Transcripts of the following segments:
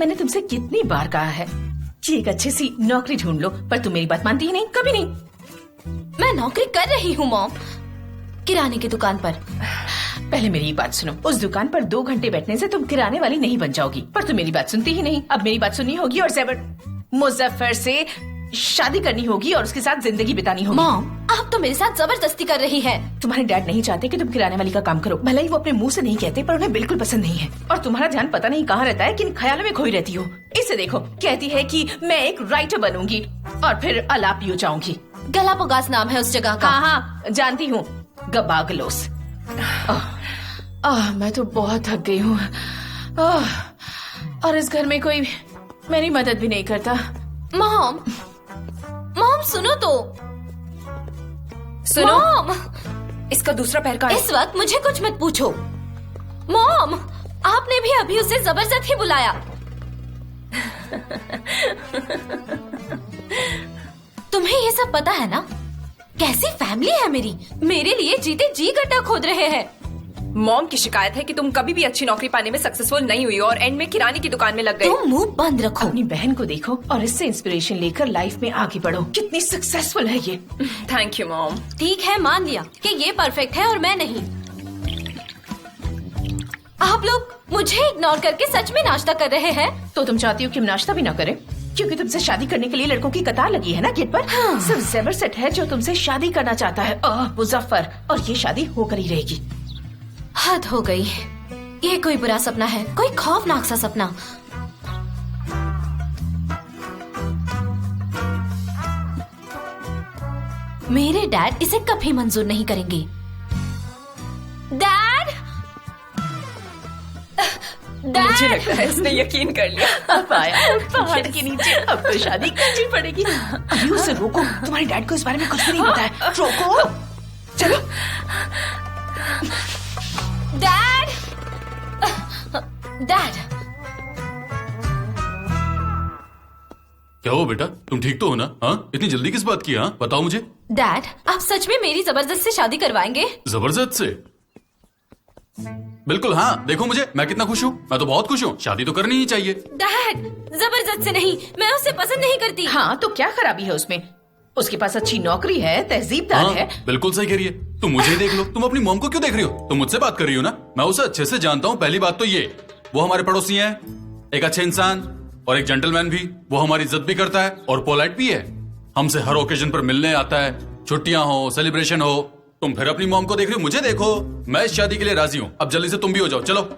मैंने तुमसे कितनी बार कहा है कि एक अच्छी सी नौकरी ढूंढ लो, पर तुम मेरी बात मानती ही नहीं, कभी नहीं। मैं नौकरी कर रही हूँ मॉम, किराने की दुकान पर। पहले मेरी बात सुनो, उस दुकान पर 2 घंटे बैठने से तुम किराने वाली नहीं बन जाओगी, पर तुम मेरी बात सुनती ही नहीं। अब मेरी बात सुननी होगी और मुजफ्फर से शादी करनी होगी और उसके साथ जिंदगी बितानी होगी। मॉम, आप तो मेरे साथ जबरदस्ती कर रही हैं। तुम्हारे डैड नहीं चाहते कि तुम किराने वाली का काम करो, भले ही वो अपने मुंह से नहीं कहते, पर उन्हें बिल्कुल पसंद नहीं है। और तुम्हारा ध्यान पता नहीं कहाँ रहता है, किन ख्यालों में खोई रहती हो। इसे देखो, कहती है कि मैं एक राइटर बनूंगी और फिर अलापियो जाऊंगी। गलापागोस नाम है उस जगह का। हाँ, जानती हूँ, गबागलोस। मैं तो बहुत थक गई हूँ और इस घर में कोई मेरी मदद भी नहीं करता। मॉम सुनो तो। सुनो, मॉम, इसका दूसरा पैर कहाँ है? इस वक्त मुझे कुछ मत पूछो। मॉम, आपने भी अभी उसे जबरदस्ती बुलाया। तुम्हें ये सब पता है ना? कैसी फैमिली है मेरी, मेरे लिए जीते जी गड्ढा खोद रहे हैं। मॉम की शिकायत है कि तुम कभी भी अच्छी नौकरी पाने में सक्सेसफुल नहीं हुई और एंड में किराने की दुकान में लग गए। तुम मुंह बंद रखो। अपनी बहन को देखो और इससे इंस्पिरेशन लेकर लाइफ में आगे बढ़ो। कितनी सक्सेसफुल है ये। Thank you mom. ठीक है, मान लिया कि ये परफेक्ट है और मैं नहीं। आप लोग मुझे इग्नोर करके सच में नाश्ता कर रहे हैं। तो तुम चाहती हो कि हम नाश्ता भी ना करें, क्योंकि तुमसे शादी करने के लिए लड़कों की कतार लगी है ना गेट पर। सिर्फ ज़ेबर सेट है जो तुमसे शादी करना चाहता है, मुजफ्फर, और ये शादी होकर ही रहेगी। हद हो गई। ये कोई बुरा सपना है, कोई खौफनाक सा सपना। मेरे डैड इसे कभी मंजूर नहीं करेंगे। डैड, मुझे लगता है इसने यकीन कर लिया। अब आया पहाड़ के नीचे, अब तो शादी करनी पड़ेगी। अभी उसे रोको, तुम्हारे डैड को इस बारे में कुछ भी नहीं पता है। रोको, चलो। डैड, डैड, क्या हो बेटा, तुम ठीक तो हो ना? हाँ, इतनी जल्दी किस बात की? हाँ, बताओ मुझे। डैड, आप सच में मेरी जबरदस्त से शादी करवाएंगे? जबरदस्त से? बिल्कुल हाँ, देखो मुझे, मैं कितना खुश हूँ। मैं तो बहुत खुश हूँ, शादी तो करनी ही चाहिए। डैड, जबरदस्त से नहीं, मैं उसे पसंद नहीं करती। हाँ, तो क्या खराबी है उसमें? उसके पास अच्छी नौकरी है, तहजीबदार है। बिल्कुल सही कह रही है। तुम मुझे देख लो, तुम अपनी मॉम को क्यों देख रही हो? तुम मुझसे बात कर रही हो ना, मैं उसे अच्छे से जानता हूँ। पहली बात तो ये, वो हमारे पड़ोसी हैं, एक अच्छे इंसान और एक जेंटलमैन भी। वो हमारी इज्जत भी करता है और पोलाइट भी है। हमसे हर ओकेजन पर मिलने आता है, छुट्टियां हो, सेलिब्रेशन हो। तुम फिर अपनी मॉम को देख रही हो, मुझे देखो। मैं इस शादी के लिए राजी हूँ। अब जल्दी से तुम भी हो जाओ, चलो।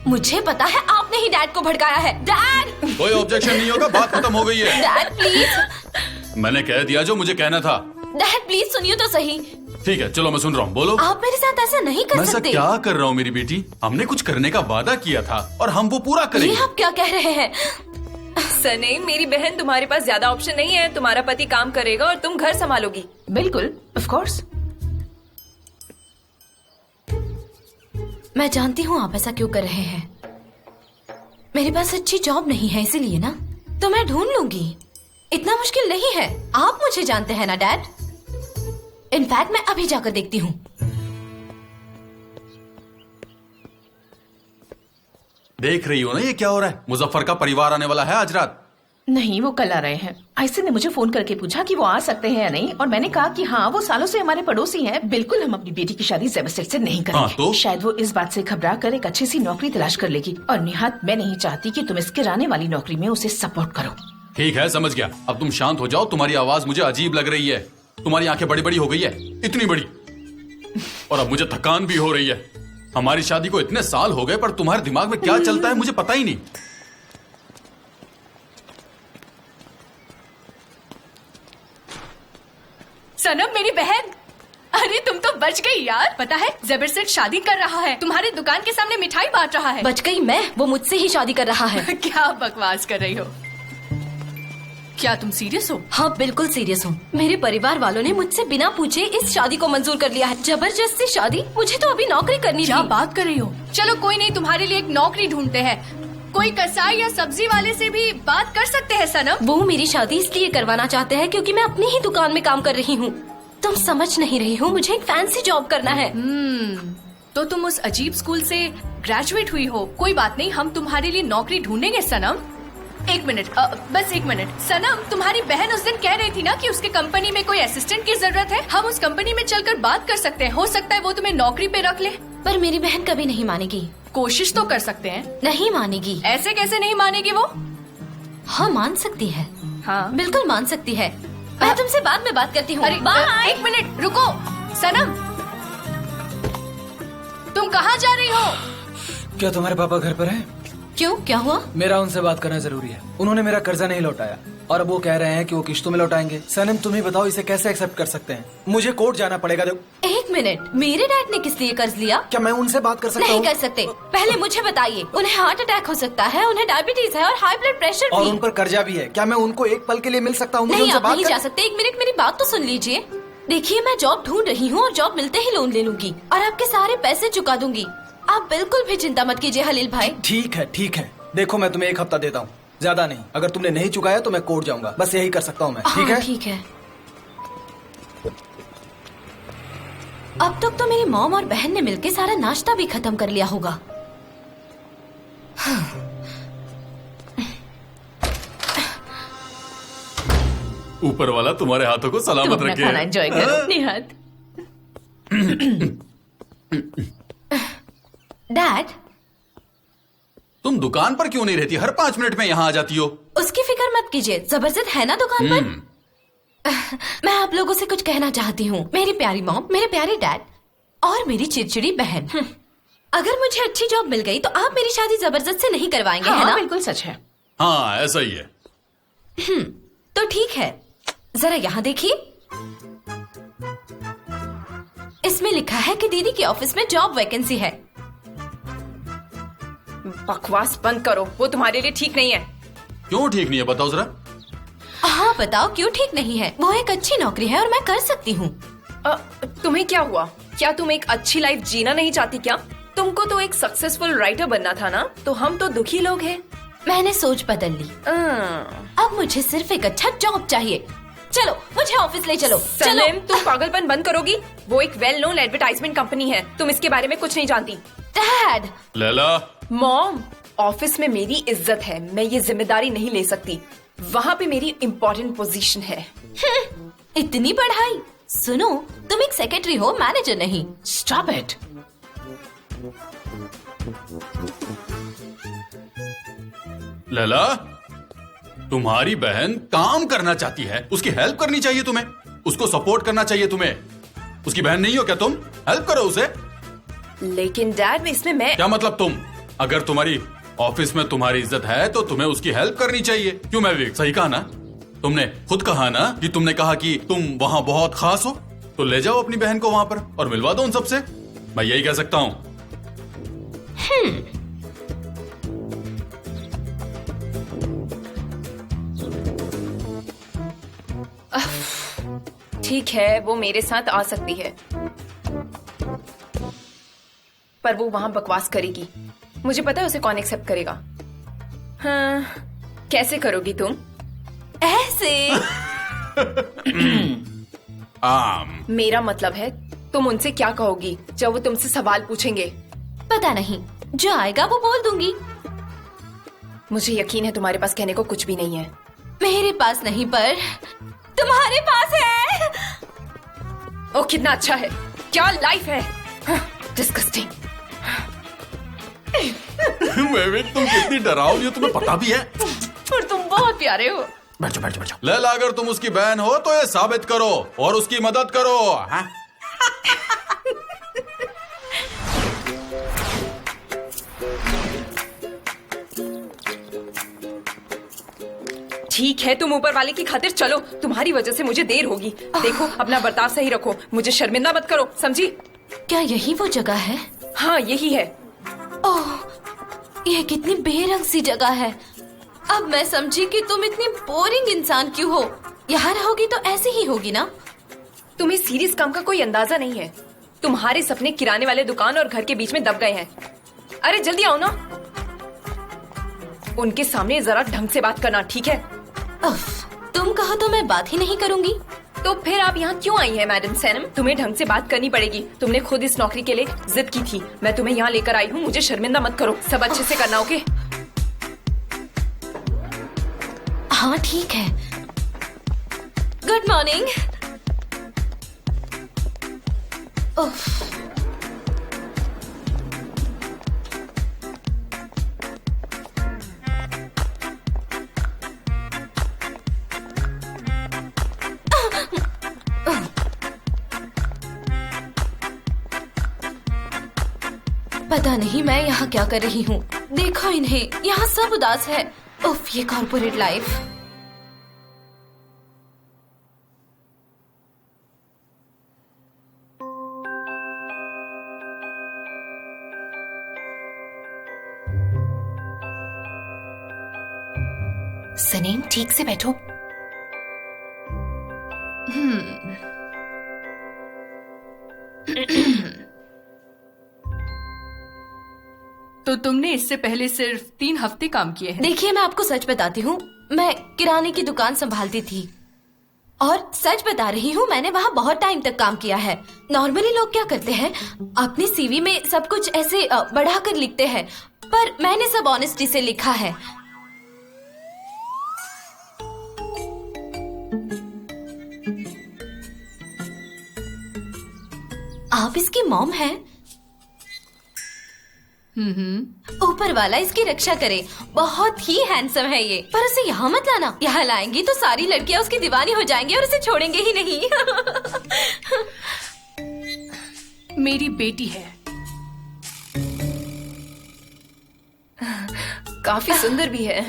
मुझे पता है आपने ही डैड को भड़काया है। डैड, कोई ऑब्जेक्शन नहीं होगा, बात खत्म हो गई है। Dad please. मैंने कह दिया जो मुझे कहना था। डैड प्लीज सुनिए तो सही। ठीक है, चलो मैं सुन रहा हूँ, बोलो। आप मेरे साथ ऐसा नहीं कर मैं ऐसा सकते। क्या कर रहा हूँ मेरी बेटी? हमने कुछ करने का वादा किया था और हम वो पूरा करेंगे। ये आप क्या कह रहे हैं? सनीम, मेरी बहन, तुम्हारे पास ज्यादा ऑप्शन नहीं है। तुम्हारा पति काम करेगा और तुम घर संभालोगी। बिल्कुल, ऑफ कोर्स। मैं जानती हूँ आप ऐसा क्यों कर रहे हैं। मेरे पास अच्छी जॉब नहीं है, इसीलिए ना। तो मैं ढूंढ लूंगी, इतना मुश्किल नहीं है। आप मुझे जानते हैं ना डैड। इनफैक्ट मैं अभी जाकर देखती हूँ। देख रही हो ना ये क्या हो रहा है? मुजफ्फर का परिवार आने वाला है आज रात। नहीं, वो कल आ रहे हैं। आयसन ने मुझे फोन करके पूछा कि वो आ सकते हैं या नहीं, और मैंने कहा कि हाँ, वो सालों से हमारे पड़ोसी हैं। बिल्कुल हम अपनी बेटी की शादी ज़ेबरसेट से नहीं करेंगे। हाँ, तो? शायद वो इस बात से घबरा कर एक अच्छी सी नौकरी तलाश कर लेगी। और निहात, मैं नहीं चाहती कि तुम इस किराने वाली नौकरी में उसे सपोर्ट करो। ठीक है, समझ गया। अब तुम शांत हो जाओ। तुम्हारी आवाज मुझे अजीब लग रही है। तुम्हारी आंखें बड़ी बड़ी हो गई है, इतनी बड़ी। और अब मुझे थकान भी हो रही है। हमारी शादी को इतने साल हो गए, पर तुम्हारे दिमाग में क्या चलता है मुझे पता ही नहीं। सनम, मेरी बहन, अरे तुम तो बच गई यार। पता है ज़ेबरसेट शादी कर रहा है, तुम्हारी दुकान के सामने मिठाई बांट रहा है। बच गई मैं, वो मुझसे ही शादी कर रहा है। क्या बकवास कर रही हो? क्या तुम सीरियस हो? हाँ, बिल्कुल सीरियस हूँ। मेरे परिवार वालों ने मुझसे बिना पूछे इस शादी को मंजूर कर लिया है। जबरदस्ती शादी? मुझे तो अभी नौकरी करनी क्या थी। बात कर रही हो? चलो कोई नहीं, तुम्हारे लिए एक नौकरी ढूंढते हैं। कोई कसाई या सब्जी वाले से भी बात कर सकते हैं सनम। वो मेरी शादी इसलिए करवाना चाहते हैं क्योंकि मैं अपनी ही दुकान में काम कर रही हूँ। तुम समझ नहीं रही हो, मुझे एक फैंसी जॉब करना है। तो तुम उस अजीब स्कूल से ग्रेजुएट हुई हो, कोई बात नहीं, हम तुम्हारे लिए नौकरी ढूंढेंगे सनम। एक मिनट, बस एक मिनट। सनम, तुम्हारी बहन उस दिन कह रही थी ना कि उसके कंपनी में कोई असिस्टेंट की जरूरत है। हम उस कंपनी में चलकर बात कर सकते हैं, हो सकता है वो तुम्हें नौकरी पे रख ले। पर मेरी बहन कभी नहीं मानेगी। कोशिश तो कर सकते हैं। नहीं मानेगी। ऐसे कैसे नहीं मानेगी वो? हाँ मान सकती है, हाँ बिल्कुल मान सकती है। मैं तुमसे बाद में बात करती हूँ। अरे बाय। एक मिनट रुको। सनम, तुम कहाँ जा रही हो? क्या तुम्हारे पापा घर पर हैं? क्यों, क्या हुआ? मेरा उनसे बात करना जरूरी है। उन्होंने मेरा कर्जा नहीं लौटाया और अब वो कह रहे हैं कि वो किश्तों में लौटाएंगे। सनम तुम ही बताओ इसे कैसे एक्सेप्ट कर सकते हैं? मुझे कोर्ट जाना पड़ेगा। एक मिनट, मेरे डैड ने किस लिए कर्ज लिया? क्या मैं उनसे बात कर सकता नहीं हूँ? कर सकते। पहले मुझे बताइए। उन्हें हार्ट अटैक हो सकता है, उन्हें डायबिटीज है और हाई ब्लड प्रेशर और भी। उन पर कर्जा भी है। क्या मैं उनको एक पल के लिए मिल सकता हूँ? नहीं, आप नहीं जा सकते। एक मिनट, मेरी बात तो सुन लीजिए। देखिए, मैं जॉब ढूंढ रही हूँ और जॉब मिलते ही लोन ले लूंगी और आपके सारे पैसे चुका दूंगी। आप बिल्कुल भी चिंता मत कीजिए हलील भाई। ठीक है, ठीक है। देखो, मैं तुम्हें 1 हफ्ता देता हूँ, ज्यादा नहीं। अगर तुमने नहीं चुकाया तो मैं कोर्ट जाऊंगा। बस यही कर सकता हूँ मैं। ठीक है? ठीक है। अब तक तो मेरी मॉम और बहन ने मिलके सारा नाश्ता भी खत्म कर लिया होगा। ऊपर वाला तुम्हारे हाथों को सलामत अपना रखे। खाना एंजॉय करो। निहात, डैड, तुम दुकान पर क्यों नहीं रहती? हर 5 मिनट में यहाँ आ जाती हो। उसकी फिक्र मत कीजिए, जबरदस्त है ना दुकान पर। मैं आप लोगों से कुछ कहना चाहती हूँ। मेरी प्यारी मॉम, मेरे प्यारे डैड और मेरी चिड़चिड़ी बहन, अगर मुझे अच्छी जॉब मिल गई तो आप मेरी शादी जबरदस्त से नहीं करवाएंगे, है हाँ ना? बिल्कुल सच है। हाँ ऐसा ही है। तो ठीक है, जरा यहाँ देखिए। इसमें लिखा है कि दीदी के ऑफिस में जॉब वैकेंसी है। बकवास बंद करो, वो तुम्हारे लिए ठीक नहीं है। क्यों ठीक नहीं है बताओ जरा। हाँ बताओ, क्यों ठीक नहीं है? वो एक अच्छी नौकरी है और मैं कर सकती हूँ। तुम्हें क्या हुआ? क्या तुम एक अच्छी लाइफ जीना नहीं चाहती क्या? तुमको तो एक सक्सेसफुल राइटर बनना था ना, तो हम तो दुखी लोग हैं। मैंने सोच बदल ली। अब मुझे सिर्फ एक अच्छा जॉब चाहिए। चलो मुझे ऑफिस ले चलो। चलो। सलीम, तुम पागलपन बंद करोगी? वो एक वेल नोन एडवर्टाइजमेंट कंपनी है, तुम इसके बारे में कुछ नहीं जानती। डैड। लैला, मॉम, ऑफिस में मेरी इज्जत है, मैं ये जिम्मेदारी नहीं ले सकती। वहाँ पे मेरी इम्पोर्टेंट पोजीशन है। इतनी पढ़ाई। सुनो, तुम एक सेक्रेटरी हो, मैनेजर नहीं। Stop it. लैला, तुम्हारी बहन काम करना चाहती है, उसकी हेल्प करनी चाहिए तुम्हें, उसको सपोर्ट करना चाहिए तुम्हें। उसकी बहन नहीं हो क्या तुम? हेल्प करो उसे। लेकिन डैड, इसमें मैं क्या मतलब तुम? अगर तुम्हारी ऑफिस में तुम्हारी इज्जत है तो तुम्हें उसकी हेल्प करनी चाहिए। क्यों मैं विवेक, सही कहा ना? तुमने खुद कहा ना कि तुमने कहा कि तुम वहाँ बहुत खास हो, तो ले जाओ अपनी बहन को वहाँ पर और मिलवा दो उन सबसे। मैं यही कह सकता हूँ। ठीक है, वो मेरे साथ आ सकती है, पर वो वहां बकवास करेगी। मुझे पता है उसे कौन एक्सेप्ट करेगा। हाँ, कैसे करोगी तुम? ऐसे। मेरा मतलब है, तुम उनसे क्या कहोगी जब वो तुमसे सवाल पूछेंगे? पता नहीं, जो आएगा वो बोल दूंगी। मुझे यकीन है तुम्हारे पास कहने को कुछ भी नहीं है। मेरे पास नहीं, पर तुम्हारे पास है। ओ, कितना अच्छा है, क्या लाइफ है। डिस्गस्टिंग। विवेक, तुम कितनी डराओगी हो, तुम्हें पता भी है। और तुम बहुत प्यारे हो। बैठ जाओ, बैठ जाओ, बैठ जाओ। लैला, अगर तुम उसकी बहन हो तो ये साबित करो और उसकी मदद करो। हाँ? ठीक है, तुम ऊपर वाले की खातिर चलो, तुम्हारी वजह से मुझे देर होगी। देखो, अपना बर्ताव सही रखो, मुझे शर्मिंदा मत करो, समझी? क्या यही वो जगह है? हाँ, यही है। ओह, ये कितनी बेरंग सी जगह है। अब मैं समझी कि तुम इतनी बोरिंग इंसान क्यों हो। यहाँ रहोगी तो ऐसी ही होगी ना? तुम्हें सीरियस काम का कोई अंदाजा नहीं है। तुम्हारे सपने किराने वाले दुकान और घर के बीच में दब गए हैं। अरे जल्दी आओ ना। उनके सामने जरा ढंग से बात करना, ठीक है? उफ, तुम कहो तो मैं बात ही नहीं करूंगी। तो फिर आप यहाँ क्यों आई हैं मैडम सैनम? तुम्हें ढंग से बात करनी पड़ेगी। तुमने खुद इस नौकरी के लिए जिद की थी। मैं तुम्हें यहाँ लेकर आई हूँ, मुझे शर्मिंदा मत करो। सब अच्छे से करना, ओके? हाँ ठीक है। Good morning. पता नहीं मैं यहाँ क्या कर रही हूँ। देखो इन्हें, यहाँ सब उदास है। उफ, ये कॉर्पोरेट लाइफ। सनीम, ठीक से बैठो। तो तुमने इससे पहले सिर्फ 3 हफ्ते काम किए हैं। देखिए, मैं आपको सच बताती हूँ, मैं किराने की दुकान संभालती थी और सच बता रही हूँ, मैंने वहाँ बहुत टाइम तक काम किया है। नॉर्मली लोग क्या करते हैं, अपनी सीवी में सब कुछ ऐसे बढ़ाकर लिखते हैं, पर मैंने सब ऑनेस्टी से लिखा है। आप इसकी मॉम हैं? ऊपर वाला इसकी रक्षा करे। बहुत ही हैंडसम है ये, पर उसे यहाँ मत लाना। यहाँ लाएंगी तो सारी लड़कियां उसकी दीवानी हो जाएंगी और उसे छोड़ेंगे ही नहीं। मेरी बेटी है, काफी सुंदर भी है।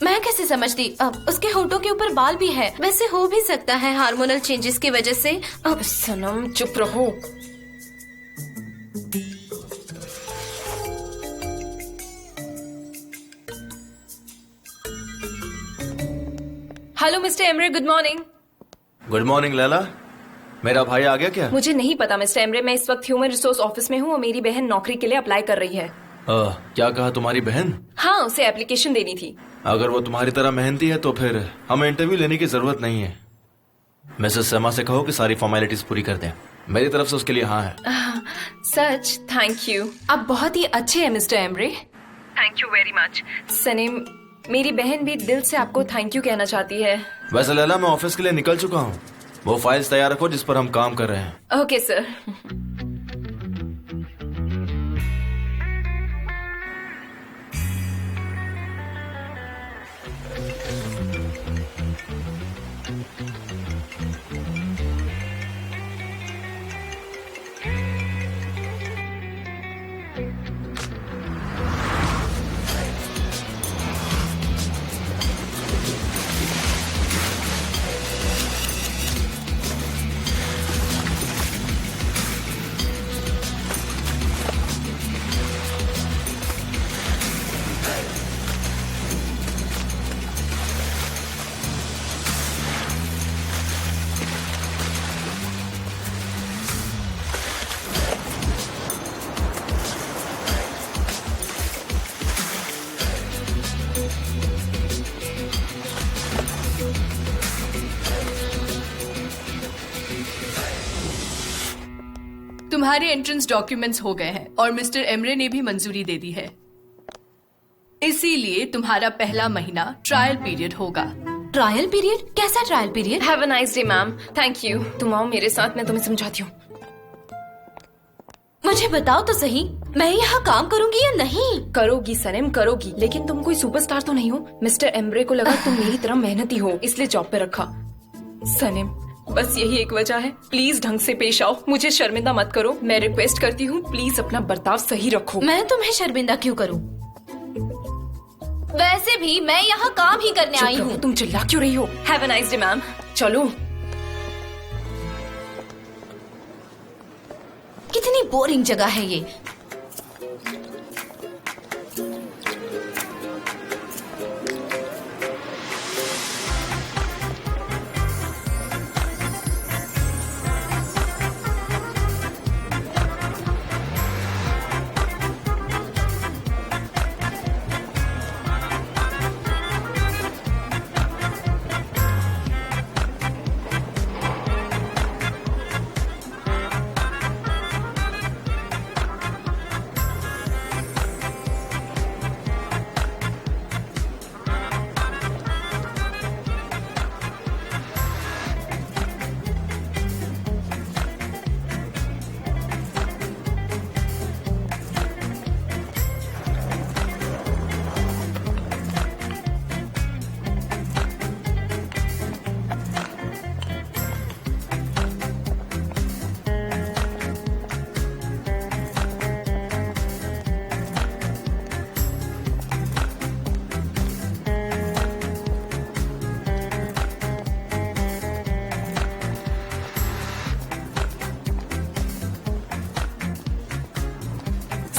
मैं कैसे समझती? उसके होठों के ऊपर बाल भी है। वैसे हो भी सकता है हार्मोनल चेंजेस की वजह से। सनम चुप रहो। Hello mister Emre, good morning. Good morning Laila. मेरा भाई आ गया क्या? मुझे नहीं पता मिस्टर एमरे, मैं इस वक्त ह्यूमन रिसोर्स ऑफिस में हूँ और मेरी बहन नौकरी के लिए अप्लाई कर रही है। क्या कहा तुम्हारी बहन? हाँ, उसे एप्लीकेशन देनी थी। अगर वो तुम्हारी तरह मेहनती है तो फिर हमें इंटरव्यू लेने की जरूरत नहीं है। मिसेस शर्मा से कहो कि सारी फॉर्मेलिटीज पूरी कर दें। मेरी तरफ से उसके लिए हाँ है। सच, थैंक यू। आप बहुत ही अच्छे हैं mister Emre. Thank you very much. Sanem, मेरी बहन भी दिल से आपको थैंक यू कहना चाहती है। वैसे लैला, मैं ऑफिस के लिए निकल चुका हूँ। वो फाइल्स तैयार रखो जिस पर हम काम कर रहे हैं। Okay sir. तुम्हारे एंट्रेंस डॉक्यूमेंट्स हो गए हैं और मिस्टर एमरे ने भी मंजूरी दे दी है। इसीलिए तुम्हारा पहला महीना ट्रायल पीरियड होगा। Trial period? कैसा trial period? Have a nice day ma'am. Thank you. तुम आओ मेरे साथ, मैं तुम्हें समझाती हूँ। मुझे बताओ तो सही, मैं यहाँ काम करूँगी या नहीं? करोगी सनम, करोगी, लेकिन तुम कोई सुपरस्टार तो नहीं हो। मिस्टर एमरे को लगा तुम मेरी तरह मेहनती हो, इसलिए जॉब पे रखा। सनम, बस यही एक वजह है। प्लीज ढंग से पेश आओ, मुझे शर्मिंदा मत करो। मैं रिक्वेस्ट करती हूँ, प्लीज अपना बर्ताव सही रखो। मैं तुम्हें शर्मिंदा क्यों करूँ? वैसे भी मैं यहाँ काम ही करने आई हूँ। तुम चिल्ला क्यों रही हो? Have a nice day ma'am. चलो। कितनी बोरिंग जगह है ये।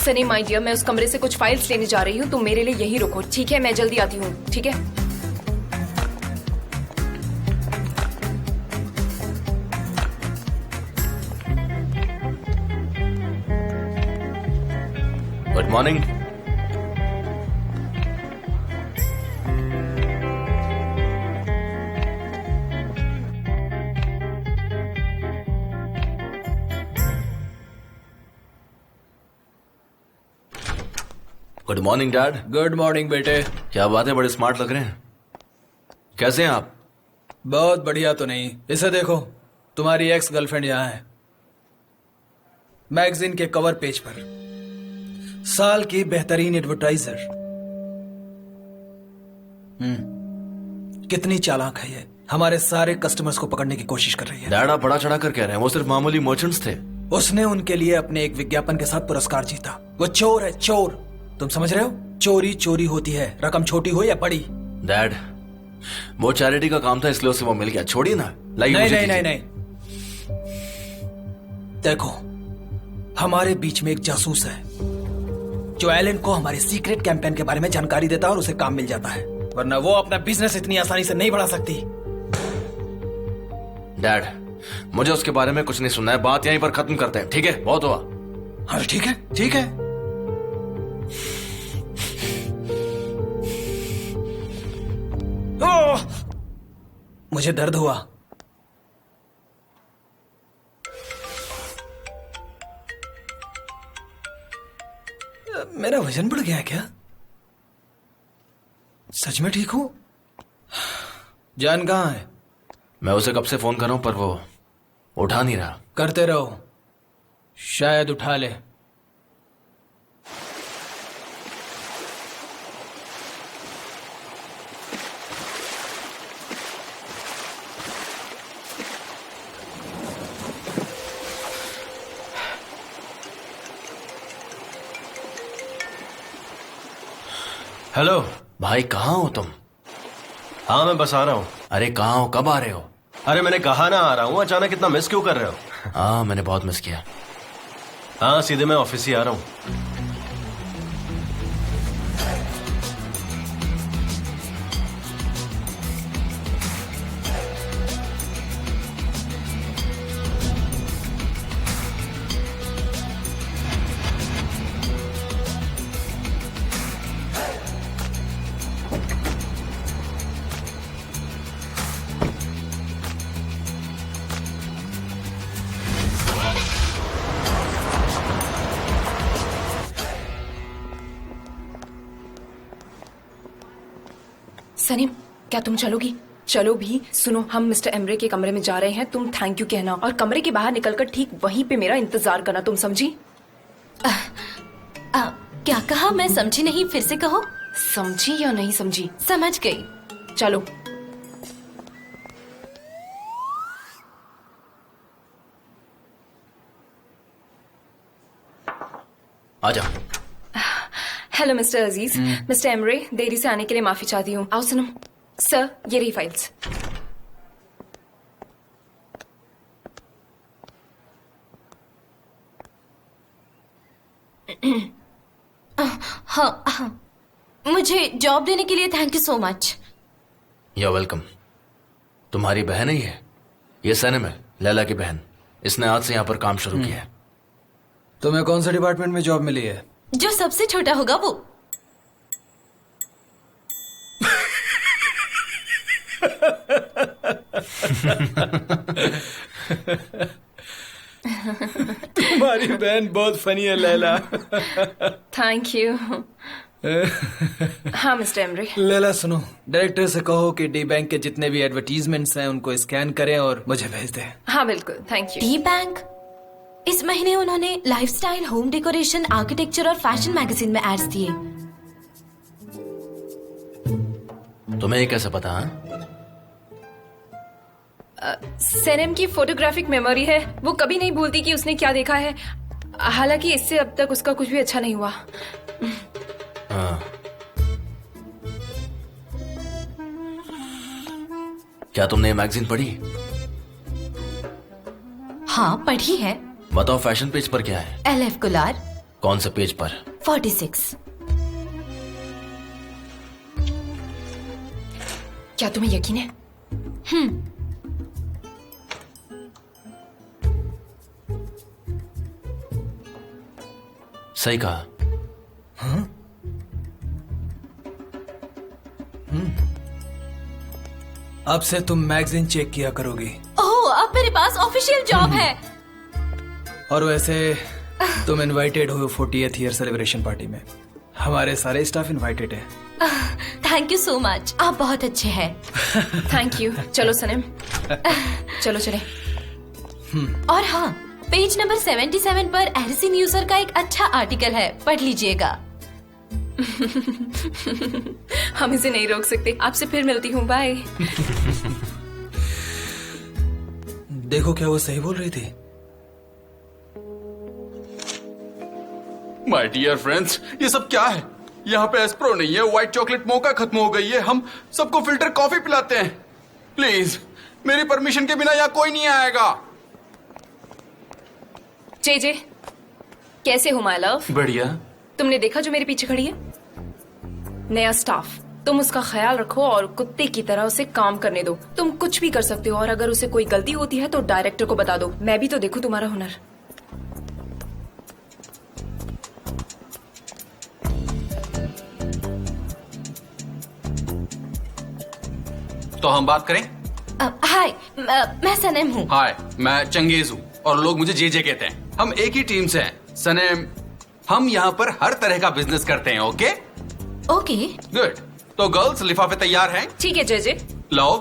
सनी माय डियर, मैं उस कमरे से कुछ फाइल्स लेने जा रही हूँ, तुम मेरे लिए यही रुको, ठीक है? मैं जल्दी आती हूँ, ठीक है? Good morning. Good morning dad. Good morning बेटे। क्या बात है, बड़े स्मार्ट लग रहे हैं। कैसे हैं आप? बहुत बढ़िया तो नहीं। इसे देखो, तुम्हारी एक्स गर्लफ्रेंड यहाँ है, मैगजीन के कवर पेज पर, साल की बेहतरीन एडवर्टाइजर। कितनी चालाक है ये, हमारे सारे कस्टमर्स को पकड़ने की कोशिश कर रही है। डैड आप बड़ा चढ़ा कर कह रहे हैं, वो सिर्फ मामूली मर्चेंट्स थे। उसने उनके लिए अपने एक विज्ञापन के साथ पुरस्कार जीता। वो चोर है, चोर। तुम समझ रहे हो? चोरी चोरी होती है, रकम छोटी हो या बड़ी। डैड वो चैरिटी का काम था, इसलिए उसे वो मिल गया। छोड़िए ना। नहीं नहीं नहीं नहीं, देखो हमारे बीच में एक जासूस है जो एलन को हमारे सीक्रेट कैंपेन के बारे में जानकारी देता है और उसे काम मिल जाता है, वरना वो अपना बिजनेस इतनी आसानी से नहीं बढ़ा सकती। डैड मुझे उसके बारे में कुछ नहीं सुनना है, बात यहीं पर खत्म करते हैं, ठीक है? बहुत हुआ। अरे ठीक है ठीक है। ओह! मुझे दर्द हुआ। मेरा वजन बढ़ गया है क्या? सच में ठीक हूं? जान कहां है? मैं उसे कब से फोन कर रहा हूं पर वो उठा नहीं रहा। करते रहो, शायद उठा ले। हेलो भाई, कहाँ हो तुम? हाँ मैं बस आ रहा हूँ। अरे कहाँ हो, कब आ रहे हो? अरे मैंने कहा ना आ रहा हूँ, अचानक इतना मिस क्यों कर रहे हो? हाँ मैंने बहुत मिस किया। हाँ सीधे मैं ऑफिस ही आ रहा हूँ। सनीम, क्या तुम चलोगी? चलो भी। सुनो, हम मिस्टर एमरे के कमरे में जा रहे हैं, तुम थैंक यू कहना और कमरे के बाहर निकलकर ठीक वहीं पे मेरा इंतजार करना, तुम समझी? क्या कहा? मैं समझी नहीं, फिर से कहो। समझी या नहीं समझी? समझ गई। चलो। आजा। हेलो मिस्टर अजीज। मिस्टर एमरे, देरी से आने के लिए माफी चाहती हूँ। आओ सुनो। सर, ये रही फाइल्स। हाँ, मुझे जॉब देने के लिए thank you so much. You welcome. तुम्हारी बहन है ये सनम है, लैला की बहन। इसने आज से यहाँ पर काम शुरू किया है। तुम्हें कौन सा डिपार्टमेंट में जॉब मिली है? जो सबसे छोटा होगा वो। तुम्हारी बहन बहुत फनी है लैला। Thank you. हाँ मिस्टर एमरे। लैला सुनो, डायरेक्टर से कहो कि डी बैंक के जितने भी एडवर्टीजमेंट्स हैं उनको स्कैन करें और मुझे भेज दें। हाँ बिल्कुल, थैंक यू। D bank? इस महीने उन्होंने लाइफस्टाइल, होम डेकोरेशन, आर्किटेक्चर और फैशन मैगजीन में एड्स दिए। तुम्हें ये कैसे पता? हाँ? सनम की फोटोग्राफिक मेमोरी है, वो कभी नहीं भूलती कि उसने क्या देखा है। हालांकि इससे अब तक उसका कुछ भी अच्छा नहीं हुआ। हाँ। क्या तुमने ये मैगजीन पढ़ी? हाँ पढ़ी है। बताओ फैशन पेज पर क्या है? LF कुलार। कौन से पेज पर? 46। क्या तुम्हें यकीन है? सही कहा। अब से तुम मैगजीन चेक किया करोगी। ओह, अब मेरे पास ऑफिशियल जॉब है। और वैसे तुम इनवाइटेड हो 40th ईयर सेलिब्रेशन पार्टी में। हमारे सारे स्टाफ इनवाइटेड है। थैंक यू सो मच, आप बहुत अच्छे हैं। Thank you. चलो सनम, चलो चले। और हाँ, पेज नंबर 77 पर एरिसी न्यूज़र का एक अच्छा आर्टिकल है, पढ़ लीजिएगा। हम इसे नहीं रोक सकते। आपसे फिर मिलती हूँ, बाय। देखो क्या वो सही बोल रही थी। माय डियर फ्रेंड्स, ये सब क्या है? यहाँ पे एस्प्रो नहीं है, व्हाइट चॉकलेट मोका खत्म हो गई है, हम सबको फिल्टर कॉफी पिलाते हैं। प्लीज, मेरी परमिशन के बिना यहाँ कोई नहीं आएगा। जे कैसे हो माय लव? बढ़िया। तुमने देखा जो मेरे पीछे खड़ी है? नया स्टाफ। तुम उसका ख्याल रखो और कुत्ते की तरह उसे काम करने दो। तुम कुछ भी कर सकते हो और अगर उसे कोई गलती होती है तो डायरेक्टर को बता दो। मैं भी तो देखूं तुम्हारा हुनर। तो हम बात करें? हाय, मैं सनम हूँ। हाय, मैं चंगेज हूँ और लोग मुझे जे कहते हैं। हम एक ही टीम से हैं। सनेम, हम यहाँ पर हर तरह का बिजनेस करते हैं। Okay okay. गुड। तो गर्ल्स, लिफाफे तैयार हैं? ठीक है जे। लाओ।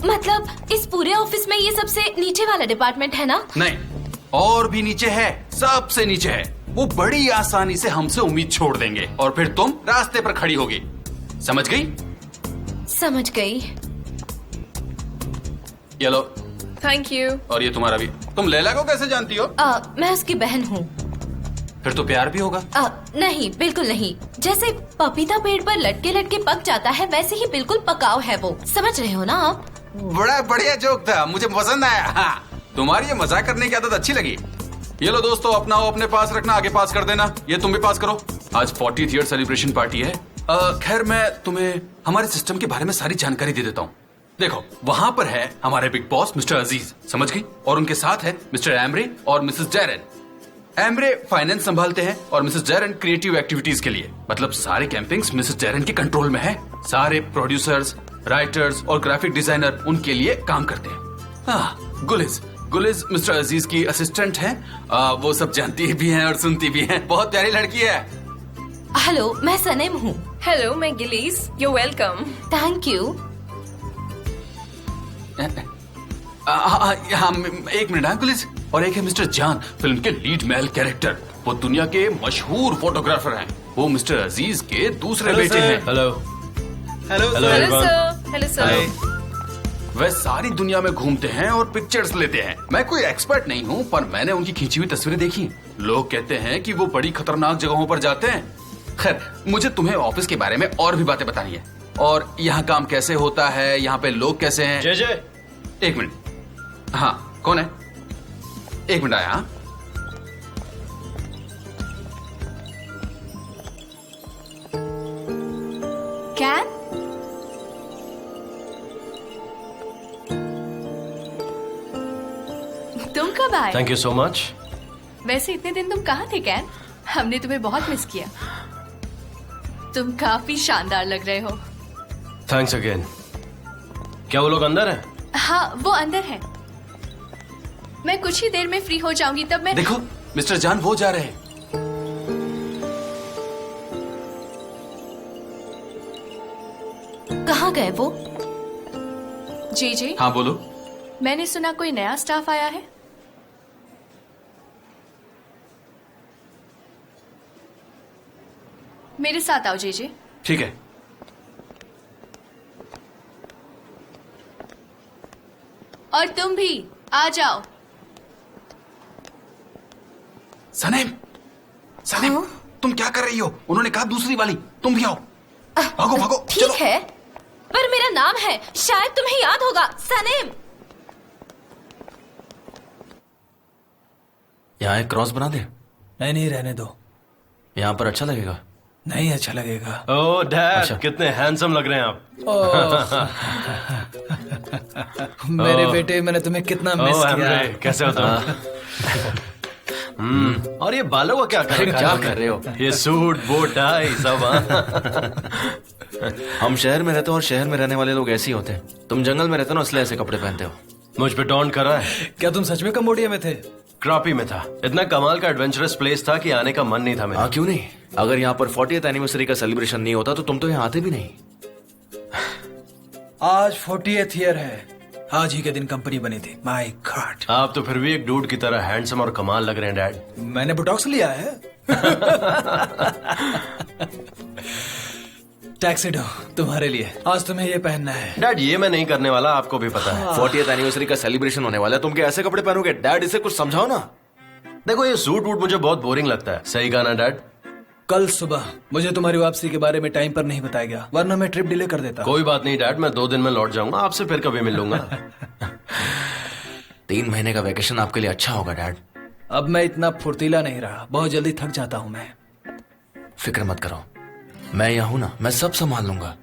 मतलब इस पूरे ऑफिस में ये सबसे नीचे वाला डिपार्टमेंट है ना? नहीं, और भी नीचे है, सबसे नीचे है। वो बड़ी आसानी से हमसे उम्मीद छोड़ देंगे और फिर तुम रास्ते पर खड़ी होगी। समझ गई? समझ गई। ये लो। Thank you. और ये तुम्हारा भी। तुम लैला को कैसे जानती हो? मैं उसकी बहन हूँ। फिर तो प्यार भी होगा। नहीं, बिल्कुल नहीं। जैसे पपीता पेड़ पर लटके लटके पक जाता है, वैसे ही बिल्कुल पकाव है वो। समझ रहे हो ना आप? बड़ा बढ़िया जोक था, मुझे पसंद आया। हाँ, तुम्हारी ये मजाक करने की आदत अच्छी लगी। ये लो दोस्तों, अपना वो अपने पास रखना, आगे पास कर देना। ये तुम भी पास करो। आज 40th ईयर सेलिब्रेशन पार्टी है। खैर, मैं तुम्हें हमारे सिस्टम के बारे में सारी जानकारी दे देता हूँ। देखो, वहाँ पर है हमारे बिग बॉस मिस्टर अजीज, समझ गई? और उनके साथ है मिस्टर एमरे और मिसेस जैरन। एमरे फाइनेंस संभालते हैं और मिसेस जैरन क्रिएटिव एक्टिविटीज के लिए, मतलब सारे कैंपिंग्स मिसेस जैरन के कंट्रोल में है। सारे प्रोड्यूसर्स, राइटर्स और ग्राफिक डिजाइनर उनके लिए काम करते हैं। गुलिज मिस्टर अजीज की असिस्टेंट है। वो सब जानती भी हैं और सुनती भी हैं। बहुत प्यारी लड़की है। हेलो, मैं सनम हूँ। हेलो, मैं Guliz. You welcome. Thank you. एक मिनट। गुलिज, और एक है मिस्टर जान, फिल्म के लीड मेल कैरेक्टर। वो दुनिया के मशहूर फोटोग्राफर हैं। वो मिस्टर अजीज के दूसरे बेटे हैं। Hello hello sir. वे सारी दुनिया में घूमते हैं और पिक्चर्स लेते हैं। मैं कोई एक्सपर्ट नहीं हूँ, पर मैंने उनकी खींची हुई तस्वीरें देखी। लोग कहते हैं कि वो बड़ी खतरनाक जगहों पर जाते हैं। खैर, मुझे तुम्हें ऑफिस के बारे में और भी बातें बतानी है, और यहाँ काम कैसे होता है, यहाँ पे लोग कैसे हैं। जे एक मिनट। हाँ, कौन है? एक मिनट आया। कैन? तुम कब आए? Thank you so much. वैसे इतने दिन तुम कहाँ थे कैन? हमने तुम्हें बहुत मिस किया। तुम काफी शानदार लग रहे हो। Thanks again. क्या वो लोग अंदर हैं? हाँ, वो अंदर है। मैं कुछ ही देर में फ्री हो जाऊंगी, तब मैं। देखो, मिस्टर जान वो जा रहे हैं। कहाँ गए वो? जी। हाँ बोलो। मैंने सुना कोई नया स्टाफ आया है। मेरे साथ आओ जे। ठीक है। और तुम भी आ जाओ। सनेम, हाँ? तुम क्या कर रही हो? उन्होंने कहा दूसरी वाली, तुम भी आओ। भागो भागो। ठीक है, पर मेरा नाम है, शायद तुम्हें याद होगा, सनेम। यहाँ एक क्रॉस बना दे। नहीं नहीं, रहने दो। यहाँ पर अच्छा लगेगा। नहीं अच्छा लगेगा। ओह डैड, अच्छा। कितने हैंडसम लग रहे हैं आप। मेरे बेटे, मैंने तुम्हें कितना मिस ओह किया। एमरे, कैसे हो तुम? और ये बालों का क्या कर रहे क्या कर रहे हो? ये सूट बूट टाई सब। हम शहर में रहते हो और शहर में रहने वाले लोग ऐसे ही होते हैं। तुम जंगल में रहते हो ना, इसलिए ऐसे कपड़े पहनते हो। मुझ पे डॉन कर रहा है। क्या तुम सच में कंबोडिया में थे? क्रॉपी में था। इतना कमाल का एडवेंचरस प्लेस था कि आने का मन नहीं था मेरा। हाँ, क्यों नहीं? अगर यहाँ पर 40th एनिवर्सरी का सेलिब्रेशन नहीं होता तो तुम तो यहाँ आते भी नहीं। आज 40th ईयर है। आज ही के दिन कंपनी बनी थी। My God. आप तो फिर भी एक डूड की तरह हैंडसम और कमाल लग रहे हैं डैड। मैंने बोटॉक्स लिया है। टैक्सीडो तुम्हारे लिए। आज तुम्हें ये पहनना है। डैड ये मैं नहीं करने वाला, आपको भी पता है। 40th एनिवर्सरी का सेलिब्रेशन होने वाला है, तुम क्या ऐसे कपड़े पहनोगे? डैड, इसे कुछ समझाओ ना। देखो ये सूट वूट मुझे बहुत बोरिंग लगता है। सही कहा ना डैड? कल सुबह मुझे तुम्हारी वापसी के बारे में टाइम पर नहीं बताया गया, वरना मैं ट्रिप डिले कर देता। कोई बात नहीं डैड, मैं 2 दिन में लौट जाऊंगा। आपसे फिर कभी मिल लूंगा। 3 महीने का वेकेशन आपके लिए अच्छा होगा डैड। अब मैं इतना फुर्तीला नहीं रहा, बहुत जल्दी थक जाता हूँ मैं। फिक्र मत करो, मैं यहाँ हूं ना, मैं सब संभाल लूंगा।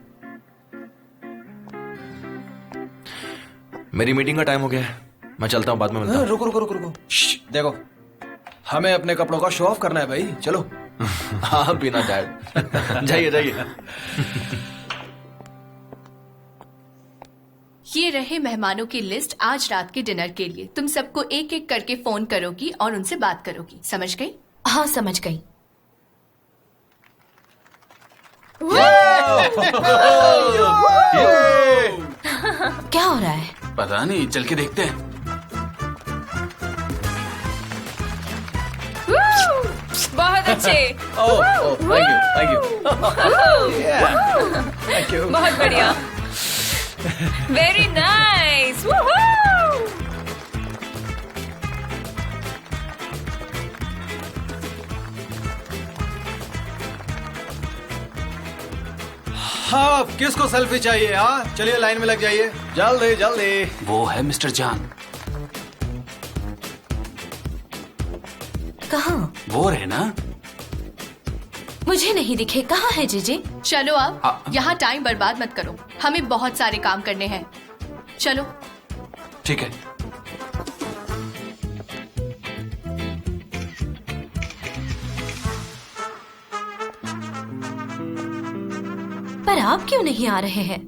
मेरी मीटिंग का टाइम हो गया है, मैं चलता हूँ, बाद में मिलता हूँ। रुको रुको रुको रुको। देखो, हमें अपने कपड़ों का शो ऑफ करना है भाई, चलो। हाँ बिना डैड। जाइए जाइए। ये रहे मेहमानों की लिस्ट आज रात के डिनर के लिए। तुम सबको एक एक करके फोन करोगी और उनसे बात करोगी, समझ गई? हाँ समझ गई। क्या हो रहा है? पता नहीं, चल के देखते हैं। बहुत अच्छे। Thank you. बहुत बढ़िया। Very nice. हाँ, किसको सेल्फी चाहिए? हाँ चलिए लाइन में लग जाइए, जल्दी जल्दी। वो है मिस्टर जान। कहाँ? वो रहे ना। मुझे नहीं दिखे। कहाँ है जीजी? चलो अब यहाँ टाइम बर्बाद मत करो, हमें बहुत सारे काम करने हैं। चलो। ठीक है। पर आप क्यों नहीं आ रहे हैं?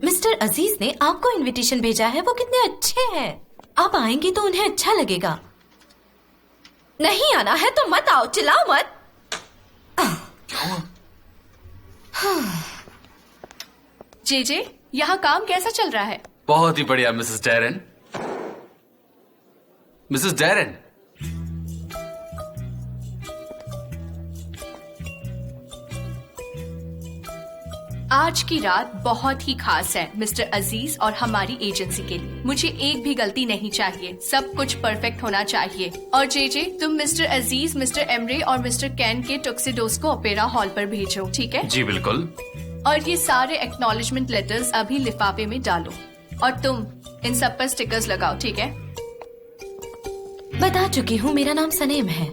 मिस्टर अजीज ने आपको इनविटेशन भेजा है, वो कितने अच्छे हैं। आप आएंगे तो उन्हें अच्छा लगेगा। नहीं आना है तो मत आओ, चिल्लाओ मत। जेजे, यहाँ काम कैसा चल रहा है? बहुत ही बढ़िया मिसेस डैरेन। मिसेस डैरेन, आज की रात बहुत ही खास है मिस्टर अजीज और हमारी एजेंसी के लिए। मुझे एक भी गलती नहीं चाहिए, सब कुछ परफेक्ट होना चाहिए। और जेजे, तुम मिस्टर अजीज, मिस्टर एमरे और मिस्टर कैन के टुक्सिडोस को ओपेरा हॉल पर भेजो, ठीक है? जी बिल्कुल। और ये सारे एक्नॉलेजमेंट लेटर्स अभी लिफाफे में डालो और तुम इन सब पर स्टिकर्स लगाओ, ठीक है? बता चुकी हूँ, मेरा नाम सनेम है।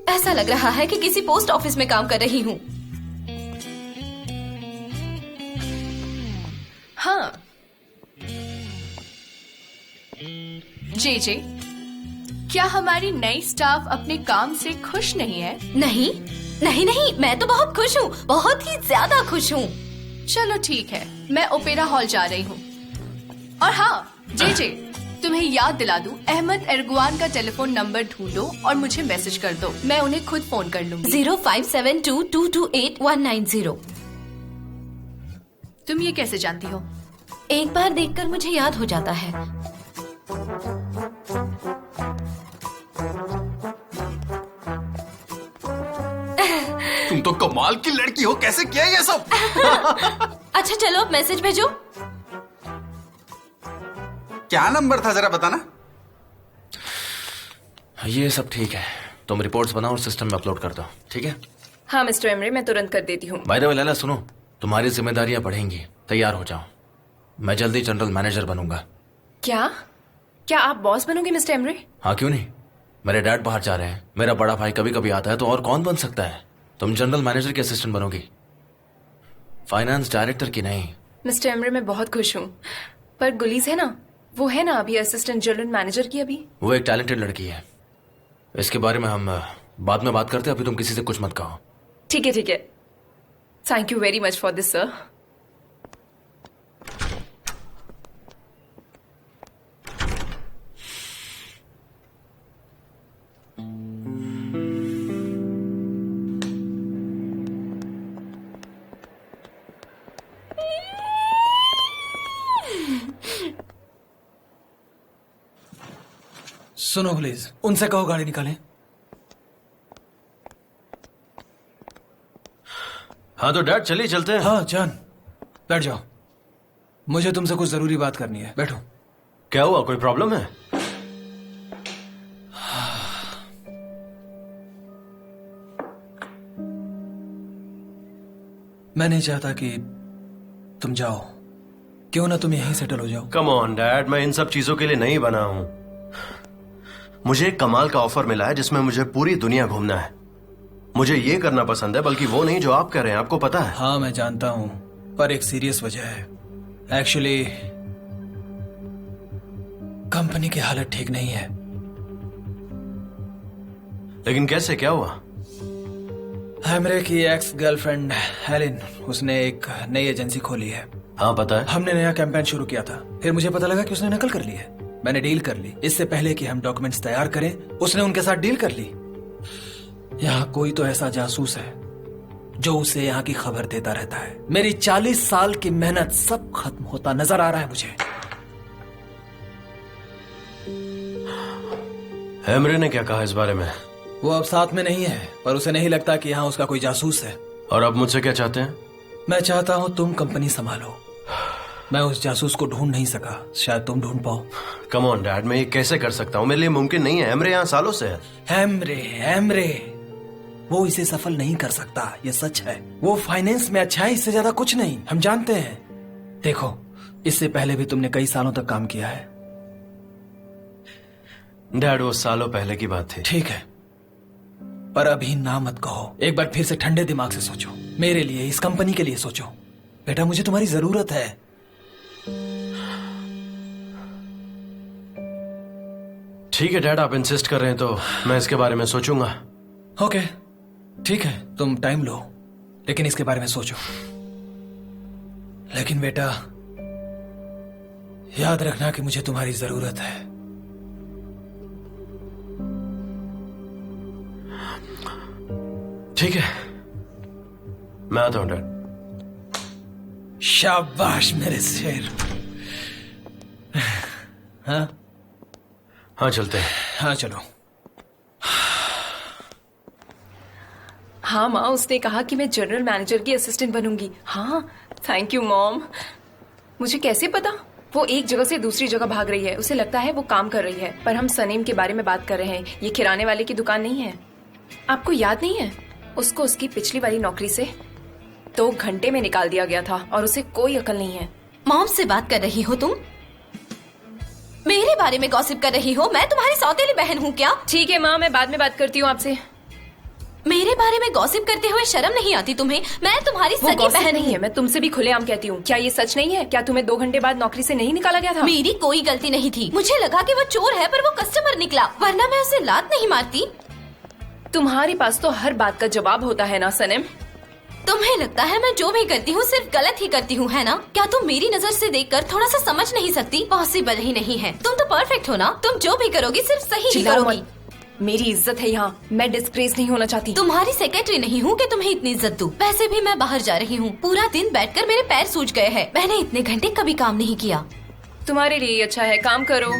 ऐसा लग रहा है कि किसी पोस्ट ऑफिस में काम कर रही हूँ। हाँ। जेजे, क्या हमारी नई स्टाफ अपने काम से खुश नहीं है? नहीं नहीं नहीं, मैं तो बहुत खुश हूँ, बहुत ही ज्यादा खुश हूँ। चलो ठीक है, मैं ओपेरा हॉल जा रही हूँ। और हाँ जेजे, तुम्हें याद दिला दूं, अहमद एरगुआन का टेलीफोन नंबर ढूंढो और मुझे मैसेज कर दो, मैं उन्हें खुद फोन कर लूंगी। 0572228190। तुम ये कैसे जानती हो? एक बार देखकर मुझे याद हो जाता है। तुम तो कमाल की लड़की हो, कैसे किया ये सब? अच्छा चलो अब मैसेज भेजो। क्या नंबर था जरा बताना। ये सब ठीक है, तुम रिपोर्ट्स बनाओ और सिस्टम में अपलोड कर दो, ठीक है? हाँ मिस्टर एमरे, मैं तुरंत कर देती हूँ। बाय द वे लैला, सुनो, तुम्हारी जिम्मेदारियां बढ़ेंगी, तैयार हो जाओ। मैं जल्दी जनरल मैनेजर बनूंगा। क्या क्या आप बॉस बनोगे मिस्टर एमरे? हाँ क्यों नहीं, मेरे डैड बाहर जा रहे हैं, मेरा बड़ा भाई कभी कभी आता है, तो और कौन बन सकता है? तुम जनरल मैनेजर की असिस्टेंट बनोगी, फाइनेंस डायरेक्टर की नहीं। मिस्टर एमरे, मैं बहुत खुश हूँ, पर गुलीज है ना, वो है ना अभी असिस्टेंट जनरल मैनेजर की अभी। वो एक टैलेंटेड लड़की है, इसके बारे में हम बाद में बात करते हैं, अभी तुम किसी से कुछ मत कहो। ठीक है ठीक है, thank you very much for this sir. सुनो प्लीज, उनसे कहो गाड़ी निकालें। हाँ तो डैड चलिए चलते हैं। हाँ जान, बैठ जाओ, मुझे तुमसे कुछ जरूरी बात करनी है, बैठो। क्या हुआ, कोई प्रॉब्लम है? मैं नहीं चाहता कि तुम जाओ, क्यों ना तुम यहीं सेटल हो जाओ। कम ऑन डैड, मैं इन सब चीजों के लिए नहीं बना हूं। मुझे एक कमाल का ऑफर मिला है जिसमें मुझे पूरी दुनिया घूमना है। मुझे ये करना पसंद है, बल्कि वो नहीं जो आप कर रहे हैं, आपको पता है। हाँ मैं जानता हूं, पर एक सीरियस वजह है। एक्चुअली कंपनी की हालत ठीक नहीं है। लेकिन कैसे, क्या हुआ? एमरे की एक्स गर्लफ्रेंड हेलेन, उसने एक नई एजेंसी खोली है। हाँ पता है। हमने नया कैंपेन शुरू किया था, फिर मुझे पता लगा कि उसने नकल कर ली है। मैंने डील कर ली, इससे पहले कि हम डॉक्यूमेंट्स तैयार करें उसने उनके साथ डील कर ली। यहाँ कोई तो ऐसा जासूस है जो उसे यहाँ की खबर देता रहता है। मेरी 40 साल की मेहनत सब खत्म होता नजर आ रहा है मुझे। एमरे ने क्या कहा इस बारे में? वो अब साथ में नहीं है, पर उसे नहीं लगता कि यहाँ उसका कोई जासूस है। और अब मुझसे क्या चाहते हैं? मैं चाहता हूँ तुम कंपनी संभालो। मैं उस जासूस को ढूंढ नहीं सका, शायद तुम ढूंढ पाओ। कम ऑन डैड, मैं ये कैसे कर सकता हूँ? मेरे लिए मुमकिन नहीं है। एमरे यहाँ सालों से है। एमरे वो इसे सफल नहीं कर सकता, ये सच है। वो फाइनेंस में अच्छा है, इससे ज्यादा कुछ नहीं, हम जानते हैं। देखो, इससे पहले भी तुमने कई सालों तक काम किया है। डैड वो सालों पहले की बात थी। ठीक है, पर अभी ना मत कहो। एक बार फिर से ठंडे दिमाग से सोचो, मेरे लिए, इस कंपनी के लिए सोचो। बेटा मुझे तुम्हारी जरूरत है। ठीक है डैड, आप इंसिस्ट कर रहे हैं तो मैं इसके बारे में सोचूंगा। ओके ठीक है, तुम टाइम लो, लेकिन इसके बारे में सोचो। लेकिन बेटा याद रखना कि मुझे तुम्हारी जरूरत है। ठीक है, मैं आता हूं डैड। शाबाश मेरे शेर। हाँ हाँ चलते हैं। हाँ चलो। हाँ माँ, उसने कहा कि मैं जनरल मैनेजर की असिस्टेंट बनूंगी। हाँ थैंक यू मॉम। मुझे कैसे पता? वो एक जगह से दूसरी जगह भाग रही है, उसे लगता है वो काम कर रही है, पर हम सनीम के बारे में बात कर रहे हैं। ये किराने वाले की दुकान नहीं है। आपको याद नहीं है, उसको उसकी पिछली वाली नौकरी से 2 घंटे में निकाल दिया गया था और उसे कोई अकल नहीं है। मॉम से बात कर रही हो तुम? मेरे बारे में गॉसिप कर रही हो? मैं तुम्हारी सौतेली बहन हूँ क्या? ठीक है माँ, मैं बाद में बात करती हूँ आपसे। मेरे बारे में गॉसिप करते हुए शर्म नहीं आती तुम्हें? मैं तुम्हारी वो सगी गॉसिप बहन नहीं है, मैं तुमसे भी खुलेआम कहती हूँ। क्या ये सच नहीं है? क्या तुम्हें 2 घंटे बाद नौकरी से नहीं निकाला गया था? मेरी कोई गलती नहीं थी। मुझे लगा कि वो चोर है, पर वो कस्टमर निकला, वरना मैं उसे लात नहीं मारती। तुम्हारे पास तो हर बात का जवाब होता है ना सनम। तुम्हें लगता है मैं जो भी करती हूँ सिर्फ गलत ही करती हूँ, है ना? क्या तुम मेरी नजर से देखकर थोड़ा सा समझ नहीं सकती? पॉसिबल ही नहीं है। तुम तो परफेक्ट हो ना, तुम जो भी करोगी सिर्फ सही ही चिल्लाओ करोगी। मत। मेरी इज्जत है यहाँ, मैं डिस्ग्रेस नहीं होना चाहती। तुम्हारी सेक्रेटरी नहीं हूँ कि तुम्हें इतनी इज्जत दूं। वैसे भी मैं बाहर जा रही हूँ, पूरा दिन बैठकर मेरे पैर सूज गए हैं। मैंने इतने घंटे कभी काम नहीं किया। तुम्हारे लिए अच्छा है, काम करो।